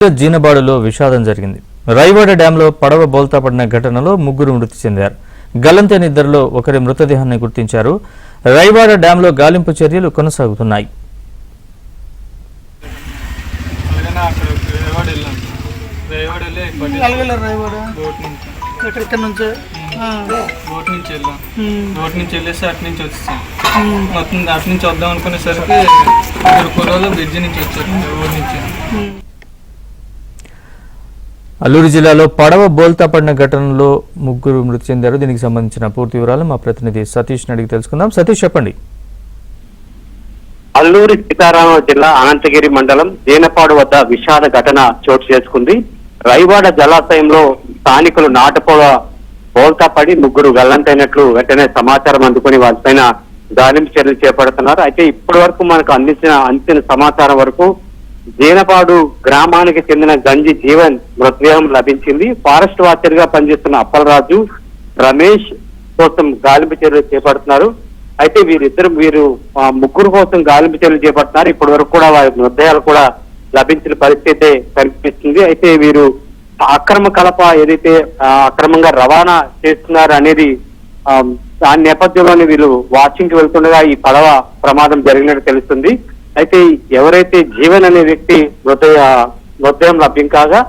జీనబాడులో విషాదం జరిగింది. రైవాడ డ్యాంలో పడవ బోల్తా పడిన ఘటనలో ముగ్గురు మృతి చెందారు. గల్లంతైన ఇద్దరిలో ఒకరి మృతదేహాన్ని గుర్తించారు. రైవాడ డ్యాంలో గాలింపు చర్యలు కొనసాగుతున్నాయి. బోట్ నుంచి వెళ్ళేసి అటు నుంచి వచ్చేసాం. మొత్తం అటు నుంచి వద్దాం అనుకునేసరికి ఇద్దరు కుర్రోళ్ళు బ్రిడ్జి నుంచి వచ్చారు ఊరి నుంచి. అల్లూరు జిల్లాలో పడవ బోల్తా పడిన ఘటనలో ముగ్గురు మృతి చెందారు. దీనికి సంబంధించిన పూర్తి వివరాలు మా ప్రతినిధి సతీష్ అడిగి తెలుసుకుందాం. సతీష్, చెప్పండి. అల్లూరి సీతారామ జిల్లా అనంతగిరి మండలం జీనపాడు వద్ద విషాద ఘటన చోటు చేసుకుంది. రైవాడ జలాశయంలో స్థానికులు నాటుపొడ బోల్తా పడి ముగ్గురు గల్లంతైనట్లు వెంటనే సమాచారం అందుకుని వారిపైన గాలింపు చర్యలు చేపడుతున్నారు. అయితే ఇప్పటి వరకు మనకు అందించిన సమాచారం వరకు జీనపాడు గ్రామానికి చెందిన గంజి జీవన్ మృతదేహం లభించింది. ఫారెస్ట్ వాచర్ గా పనిచేస్తున్న అప్పలరాజు, రమేష్ కోసం గాలింపు చర్యలు చేపడుతున్నారు. అయితే వీరు ముగ్గురు కోసం గాలింపు చర్యలు చేపడుతున్నారు. ఇప్పటి వరకు కూడా వారి మృతదేహాలు కూడా లభించిన పరిస్థితి కనిపిస్తుంది. అయితే వీరు అక్రమ కలప ఏదైతే అక్రమంగా రవాణా చేస్తున్నారు అనేది దాని నేపథ్యంలోనే వీళ్ళు వాచింగ్ కి వెళ్తుండగా ఈ పడవ ప్రమాదం జరిగినట్టు తెలుస్తుంది. అయితే ఎవరైతే జీవన్ అనే వ్యక్తి మృతదేహం లభ్యం కాగా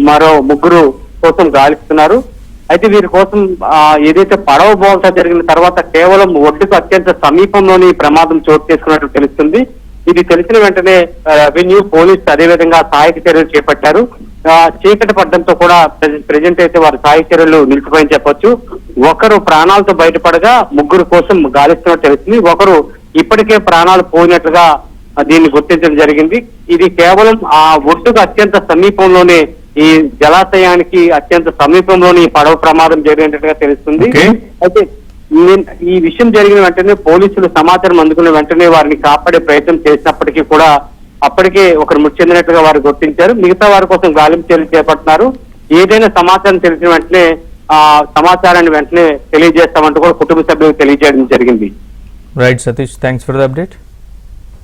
మరో ముగ్గురు కోసం గాలిస్తున్నారు. అయితే వీరి కోసం ఏదైతే పడవ బోల్తా జరిగిన తర్వాత కేవలం ఒడ్డుకు అత్యంత సమీపంలోని ప్రమాదం చోటు చేసుకున్నట్టు తెలుస్తుంది. ఇది తెలిసిన వెంటనే రెవెన్యూ, పోలీసు అదేవిధంగా సహాయక చర్యలు చేపట్టారు. చీకటి పడ్డంతో కూడా ప్రజెంట్ అయితే వారి సహాయక చర్యలు నిలిచిపోయని చెప్పొచ్చు. ఒకరు ప్రాణాలతో బయటపడగా ముగ్గురు కోసం గాలిస్తున్నట్టు తెలిసింది. ఒకరు ఇప్పటికే ప్రాణాలు పోయినట్లుగా దీన్ని గుర్తించడం జరిగింది. ఇది కేవలం ఆ ఒడ్డుకు అత్యంత సమీపంలోనే, ఈ జలాశయానికి అత్యంత సమీపంలోనే ఈ పడవ ప్రమాదం జరిగినట్టుగా తెలుస్తుంది. అయితే ఈ విషయం జరిగిన వెంటనే పోలీసులు సమాచారం అందుకున్న వెంటనే వారిని కాపాడే ప్రయత్నం చేసినప్పటికీ కూడా అప్పటికే ఒకరు మృతి చెందినట్లుగా వారు గుర్తించారు. మిగతా వారి కోసం గాలింపు చర్యలు చేపడుతున్నారు. ఏదైనా సమాచారం తెలిసిన వెంటనే సమాచారాన్ని వెంటనే తెలియజేస్తామంటూ కూడా కుటుంబ సభ్యులకు తెలియజేయడం జరిగింది. Right Satish, thanks for the update.